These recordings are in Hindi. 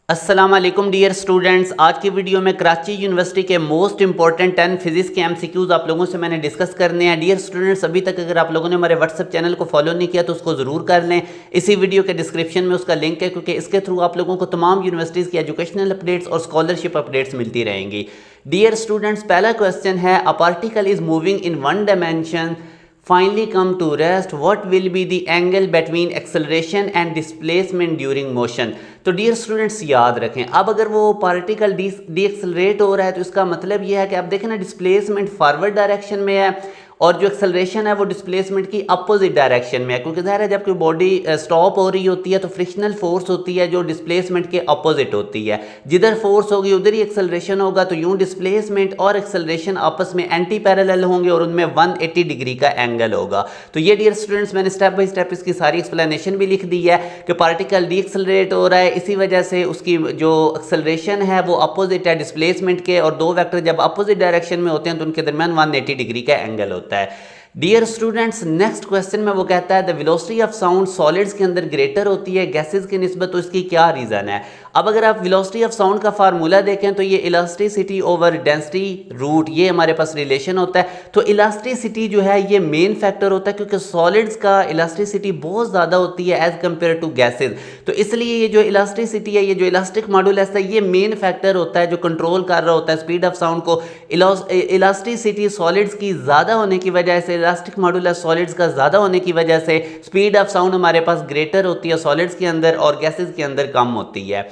अस्सलाम वालेकुम डियर स्टूडेंट्स। आज की वीडियो में कराची यूनिवर्सिटी के मोस्ट इंपॉर्टेंट 10 फिजिक्स के एमसीक्यूज आप लोगों से मैंने डिस्कस करने हैं। डियर स्टूडेंट्स, अभी तक अगर आप लोगों ने हमारे व्हाट्सएप चैनल को फॉलो नहीं किया तो उसको ज़रूर कर लें। इसी वीडियो के डिस्क्रिप्शन में उसका लिंक है, क्योंकि इसके थ्रू आप लोगों को तमाम यूनिवर्सिटीज़ की एजुकेशनल अपडेट्स और स्कॉलरशिप अपडेट्स मिलती रहेंगी। डियर स्टूडेंट्स, पहला क्वेश्चन है, a particle is moving in one dimension finally come to rest, what will be the angle between acceleration and displacement during motion। तो डियर स्टूडेंट्स याद रखें, अब अगर वो पार्टिकल डी एक्सलरेट हो रहा है तो इसका मतलब ये है कि आप देखें ना, डिस्प्लेसमेंट फॉरवर्ड डायरेक्शन में है और जो एक्सेलरेशन है वो डिस्प्लेसमेंट की अपोजिट डायरेक्शन में है, क्योंकि ज़ाहिर है जब कोई बॉडी स्टॉप हो रही होती है तो फ्रिक्शनल फोर्स होती है जो डिस्प्लेसमेंट के अपोजिट होती है। जिधर फोर्स होगी उधर ही एक्सेलरेशन होगा, तो यूं डिस्प्लेसमेंट और एक्सेलरेशन आपस में एंटी पैरेलल होंगे और उनमें 180 डिग्री का एंगल होगा। तो ये डियर स्टूडेंट्स मैंने स्टेप बाय स्टेप इसकी सारी एक्सप्लेनेशन भी लिख दी है कि पार्टिकल डी एक्सेलरेट हो रहा है, इसी वजह से उसकी जो एक्सेलरेशन है वो अपोजिट है डिस्प्लेसमेंट के, और दो वेक्टर जब अपोजिट डायरेक्शन में होते हैं तो उनके दरमियान 180 डिग्री का एंगल होता है। डियर स्टूडेंट्स, नेक्स्ट क्वेश्चन में वो कहता है the velocity of sound solids के अंदर ग्रेटर होती है गैसेस की निस्बत, तो इसकी क्या रीज़न है। अब अगर आप वेलोसिटी ऑफ साउंड का फार्मूला देखें तो ये इलास्टिसिटी ओवर डेंसिटी रूट, ये हमारे पास रिलेशन होता है। तो इलास्टिसिटी जो है ये मेन फैक्टर होता है, क्योंकि सॉलिड्स का इलास्टिसिटी बहुत ज़्यादा होती है एज कम्पेयर टू गैसेज। तो इसलिए ये जो इलास्टिसिटी है, ये जो इलास्टिक मॉडुलस है, ये मेन फैक्टर होता है जो कंट्रोल कर रहा होता है स्पीड ऑफ साउंड को। इलास्टिसिटी सॉलिड्स की ज़्यादा होने की वजह से, इलास्टिक मॉडुलस सॉलिड्स का ज़्यादा होने की वजह से स्पीड ऑफ साउंड हमारे पास ग्रेटर होती है सॉलिड्स के अंदर और गैसेस के अंदर कम होती है।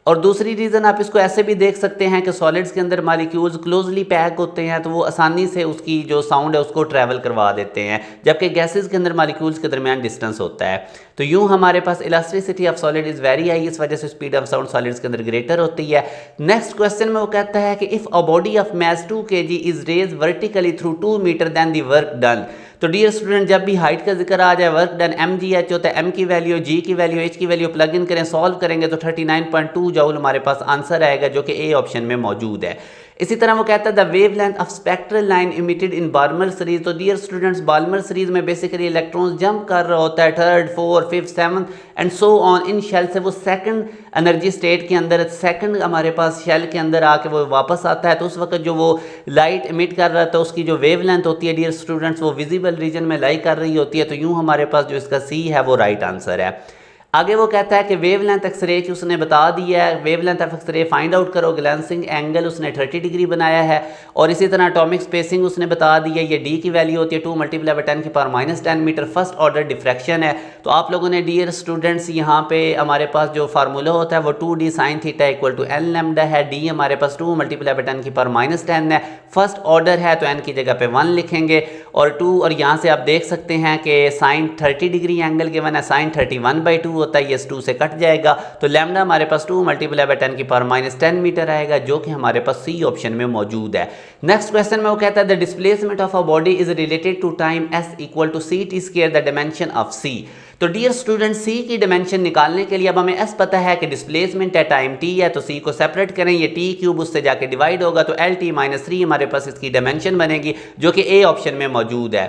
और दूसरी रीज़न आप इसको ऐसे भी देख सकते हैं कि सॉलिड्स के अंदर मॉलिक्यूल्स क्लोजली पैक होते हैं तो वो आसानी से उसकी जो साउंड है उसको ट्रैवल करवा देते हैं, जबकि गैसेस के अंदर मॉलिक्यूल्स के दरमियान डिस्टेंस होता है। तो यूं हमारे पास elasticity of solid is very high, इस वजह से स्पीड ऑफ साउंड सॉलिड्स के अंदर ग्रेटर होती है। नेक्स्ट क्वेश्चन में वो कहता है कि if a body of mass 2 kg is raise vertically through 2 meter then the work done. तो डियर स्टूडेंट, जब भी हाइट का जिक्र आ जाए, वर्क डन mgh होता है, m की वैल्यू, g की वैल्यू, h की वैल्यू प्लग इन करें, सॉल्व करेंगे तो 39.2 जूल हमारे पास आंसर आएगा, जो कि ए ऑप्शन में मौजूद है। इसी तरह वो कहता है the wavelength of spectral line emitted in Balmer series. तो डियर स्टूडेंट्स, बाल्मर सीरीज में बेसिकली इलेक्ट्रॉन्स जंप कर रहा होता है, third, fourth, fifth, seventh and so on. इन शेल से वो सेकंड एनर्जी स्टेट के अंदर, सेकंड हमारे पास शेल के अंदर आके वो वापस आता है। तो उस वक्त जो वो लाइट इमिट कर रहा था उसकी जो वेव लेंथ होती है डियर स्टूडेंट्स, वो विजिबल रीजन में लाई कर रही होती है। तो यूं हमारे पास जो इसका सी है वो राइट आंसर है। आगे वो कहता है कि वेवलेंथ एक्सरे की उसने बता दिया है, wavelength of X-ray find out करो, ग्लैंसिंग एंगल उसने 30 डिग्री बनाया है। और इसी तरह एटॉमिक स्पेसिंग उसने बता दी है, ये डी की वैल्यू होती है 2 × 10⁻⁻10 मीटर, फर्स्ट ऑर्डर डिफ्रैक्शन है। तो आप लोगों ने डियर स्टूडेंट्स यहाँ पे हमारे पास जो फार्मूला होता है वो 2d sin theta equal to n lambda है, डी हमारे पास 2 × 10⁻10 है, फर्स्ट ऑर्डर है तो n की जगह पे 1 लिखेंगे और 2, और यहाँ से आप देख सकते हैं कि साइन 30 डिग्री एंगल गिवन है, साइन 31/2 होता है, ये 2 से कट जाएगा। तो लैम्डा हमारे पास 2 × 10⁻10 मीटर आएगा, जो कि हमारे पास सी ऑप्शन में मौजूद है। नेक्स्ट क्वेश्चन में वो कहता है the displacement of a body is related to time s equal to ct² the dimension of c। तो डियर स्टूडेंट, c की डायमेंशन निकालने के लिए अब हमें s पता है कि डिस्प्लेसमेंट है, टाइम t है, तो c को सेपरेट करें, ये t³ उससे जाके डिवाइड होगा तो lt-3 हमारे पास इसकी डायमेंशन बनेगी, जो कि a ऑप्शन में मौजूद है।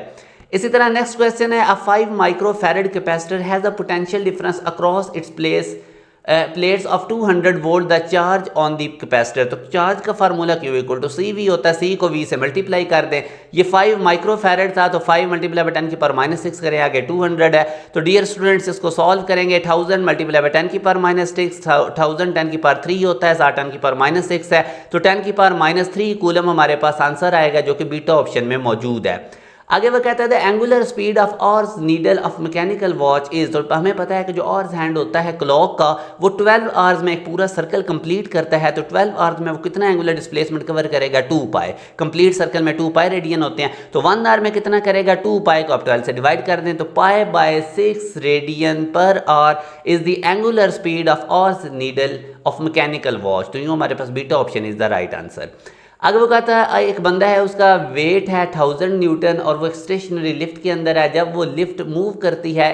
इसी तरह नेक्स्ट क्वेश्चन है, a 5 microfarad capacitor has a potential difference across its plates of 200 volt the charge on the capacitor. तो चार्ज का formula Q equal to C V होता है, सी को वी से मल्टीप्लाई कर दें। ये 5 माइक्रोफैरड था तो 5 × 10⁻6 करें, आगे 200 है। तो डियर स्टूडेंट्स इसको सॉल्व करेंगे, 1000 × 10⁻6 1000 10⁻3 होता है, 60 10⁻6 है, तो 10⁻3 कूलम हमारे पास आंसर आएगा, जो कि बीटा ऑप्शन में मौजूद है। आगे वो कहता है the angular speed of hour's needle of mechanical watch is. तो हमें पता है कि जो ऑर्स हैंड होता है क्लॉक का, वो 12 आवर्स में एक पूरा सर्कल कंप्लीट करता है। तो 12 आवर्स में वो कितना एंगुलर डिस्प्लेसमेंट कवर करेगा, 2π। कंप्लीट सर्कल में 2π रेडियन होते हैं, तो 1 आवर में कितना करेगा, 2π को आप 12 से डिवाइड कर दें तो π/6 radian per hour is the angular speed of hour's needle of mechanical watch. तो यूँ हमारे पास beta option is the right answer. अगर वो कहता है एक बंदा है, उसका वेट है 1000 न्यूटन और वो स्टेशनरी लिफ्ट के अंदर है। जब वो लिफ्ट मूव करती है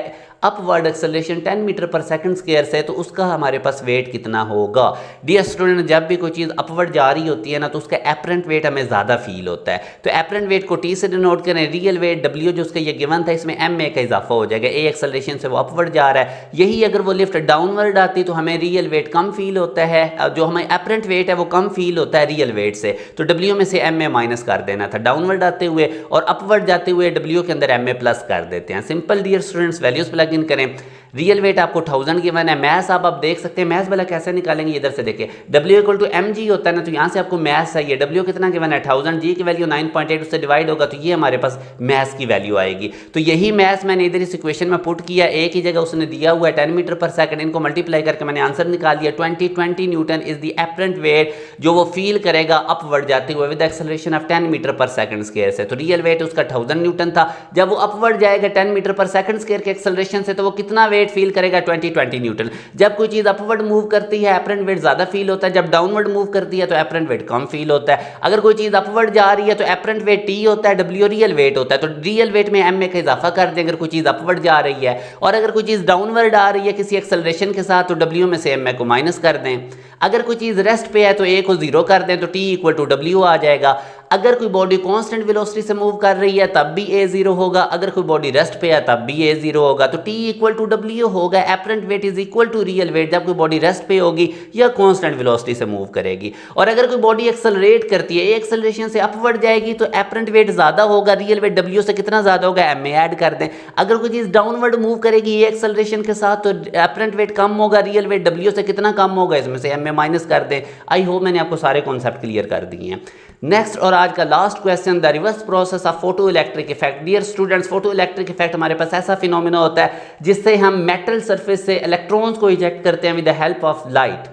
अपवर्ड एक्सेलरेशन 10 मीटर पर सेकंड स्क्वायर से, तो उसका हमारे पास वेट कितना होगा। डियर स्टूडेंट, जब भी कोई चीज़ अपवर्ड जा रही होती है ना, तो उसका एपरेंट वेट हमें ज़्यादा फील होता है। तो एपरेंट वेट को टी से डिनोट करें, रियल वेट डब्ल्यू जो उसका ये गिवन था, इसमें एम ए का इजाफा हो जाएगा। ए एक्सेलरेशन से वो अपवर्ड जा रहा है, यही अगर वो लिफ्ट डाउनवर्ड आती तो हमें रियल वेट कम फील होता है, जो हमें एपरेंट वेट है वो कम फील होता है रियल वेट से। तो डब्ल्यू में से एम ए माइनस कर देना था डाउनवर्ड आते हुए, और अपवर्ड जाते हुए डब्ल्यू के अंदर एम ए प्लस कर देते हैं। Simple dear students, values plug in करें। रियल वेट आपको 1000 गिवन है। मैथ्स आप देख सकते हैं, मैथ्स वाला कैसे निकालेंगे, इधर से देखिए W equal to M G होता है ना, तो यहाँ से आपको मैथ्स चाहिए। W कितना गिवन है 1000, जी की वैल्यू 9.8, उससे डिवाइड होगा तो ये हमारे पास मैथ्स की वैल्यू आएगी। तो यही मैथ्स मैंने इधर इस इक्वेशन में पुट किया, एक ही जगह उसने दिया हुआ है 10 मीटर पर सेकंड, इनको मल्टीप्लाई करके मैंने आंसर निकाल दिया। 20 Newton is the apparent wait जो वो फील करेगा अपवर्ड जाते हुए विद एक्सेलरेशन ऑफ 10 मीटर पर सेकंड स्क्वायर से। तो रियल वेट उसका 1000 न्यूटन था। जब वो अपवर्ड जाएगा 10 मीटर पर सेकंड स्क्वायर के एक्सेलरेशन से, तो वो कितना वेट फील करेगा 20 न्यूटन। जब कोई चीज अपवर्ड मूव करती है एपरेंट वेट ज्यादा फील होता है, जब डाउनवर्ड मूव करती है तो एपरेंट वेट कम फील होता है। अगर कोई चीज अपवर्ड जा रही है तो एपरेंट वेट टी होता है, डब्ल्यू रियल वेट होता है। तो रियल वेट में एम ए का इजाफा कर दें अगर कोई चीज अपवर्ड जा रही है, और अगर कोई चीज डाउनवर्ड आ रही है किसी एक्सेलरेशन के साथ, तो डब्ल्यू में से एम ए को माइनस कर दें। अगर कोई चीज रेस्ट पे है तो ए को जीरो कर दें, तो टी इक्वल टू डब्ल्यू आ जाएगा। अगर कोई बॉडी कांस्टेंट वेलोसिटी से मूव कर रही है तब भी ए जीरो होगा, अगर कोई बॉडी रेस्ट पे है तब भी ए जीरो होगा। तो टी इक्वल टू डब्ल्यू होगा, apparent weight is equal to real weight, जब कोई बॉडी रेस्ट पे होगी या कांस्टेंट वेलोसिटी से मूव करेगी। और अगर कोई बॉडी एक्सेलरेट करती है, एक्सेलरेशन से अपवर्ड जाएगी, तो एपरेंट वेट ज्यादा होगा, रियल वेट डब्ल्यू से कितना ज्यादा होगा, एम ए ऐड कर दें। अगर कोई चीज डाउनवर्ड मूव करेगी ये एक्सेलरेशन के साथ, तो एपरेंट वेट कम होगा, रियल वेट डब्ल्यू से कितना कम होगा, इसमें से एम ए माइनस कर दें। आई होप मैंने आपको सारे कॉन्सेप्ट क्लियर कर दिए हैं। नेक्स्ट और आज का last question, the reverse process of photo electric effect. Dear students, photo electric effect हमारे पास ऐसा फिनोमिना होता है जिससे हम मेटल सरफेस से इलेक्ट्रॉन्स को इजेक्ट करते हैं with the help of light.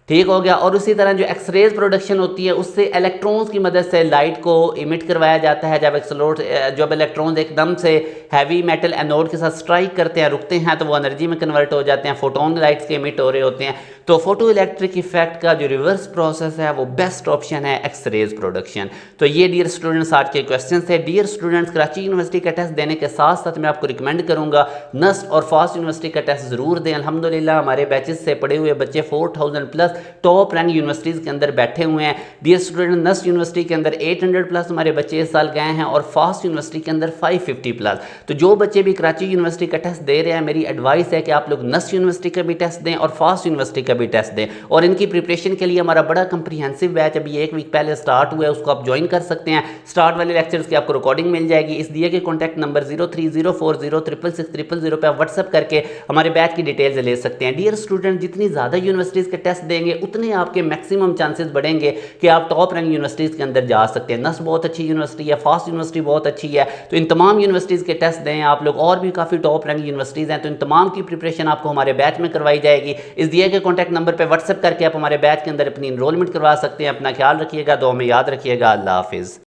ठीक हो गया। और उसी तरह जो एक्सरेज प्रोडक्शन होती है उससे इलेक्ट्रॉन्स की मदद से लाइट को इमिट करवाया जाता है। जब इलेक्ट्रॉन्स एकदम से हैवी मेटल एनोड के साथ स्ट्राइक करते हैं, रुकते हैं, तो वो एनर्जी में कन्वर्ट हो जाते हैं, फोटोन लाइट्स के इमिट हो रहे होते हैं। तो फोटो इलेक्ट्रिक इफेक्ट का जो रिवर्स प्रोसेस है वो बेस्ट ऑप्शन है एक्सरेज प्रोडक्शन। तो ये डियर स्टूडेंट्स आज के क्वेश्चन थे। डियर स्टूडेंट्स, कराची यूनिवर्सिटी का टेस्ट देने के साथ साथ मैं आपको रिकमेंड करूंगा नस्ट और फास्ट यूनिवर्सिटी का टेस्ट जरूर दें। अल्हम्दुलिल्लाह हमारे बैचेस से पढ़े हुए बच्चे 4000 प्लस टॉप रैंक यूनिवर्सिटीज़ के अंदर बैठे हुए हैं। डियर स्टूडेंट, नस्ट यूनिवर्सिटी के अंदर 800 प्लस हमारे बच्चे इस साल गए हैं, और फास्ट यूनिवर्सिटी के अंदर 550 प्लस। तो जो बच्चे भी कराची यूनिवर्सिटी का टेस्ट दे रहे हैं, मेरी एडवाइस है कि आप लोग नस्ट यूनिवर्सिटी का भी टेस्ट दें और फास्ट यूनिवर्सिटी का भी टेस्ट दें। और इनकी प्रिपरेशन के लिए हमारा बड़ा कंप्रीहेंसिव बैच अभी 1 वीक पहले स्टार्ट हुआ है, उसको आप ज्वाइन कर सकते हैं। स्टार्ट वाले लेक्चर्स की आपको रिकॉर्डिंग मिल जाएगी। इस दिए के कॉन्टैक्ट नंबर 0304066600 पे आप व्हाट्सअप करके हमारे बैच की डिटेल्स ले सकते हैं। डियर स्टूडेंट, जितनी ज़्यादा यूनिवर्सिटीज़ के टेस्ट देंगे उतने आपके मैक्सिमम चांसेस बढ़ेंगे कि आप टॉप रैंक यूनिवर्सिटीज़ के अंदर जा सकते हैं। नस्ट बहुत अच्छी यूनिवर्सिटी है, फास्ट यूनिवर्सिटी बहुत अच्छी है, तो इन तमाम यूनिवर्सिटीज़ के टेस्ट दें आप लोग। और भी काफ़ी टॉप रैंक यूनिवर्सिटीज़ हैं, तो इन तमाम की प्रिपरेशन आपको हमारे बैच में करवाई जाएगी। इस दिए के कॉन्टैक्ट नंबर पर व्हाट्सअप करके आप हमारे बैच के अंदर अपनी इनरोलमेंट करवा सकते हैं। अपना ख्याल रखिएगा, दुआ में याद रखिएगा। अल्लाह हाफिज़।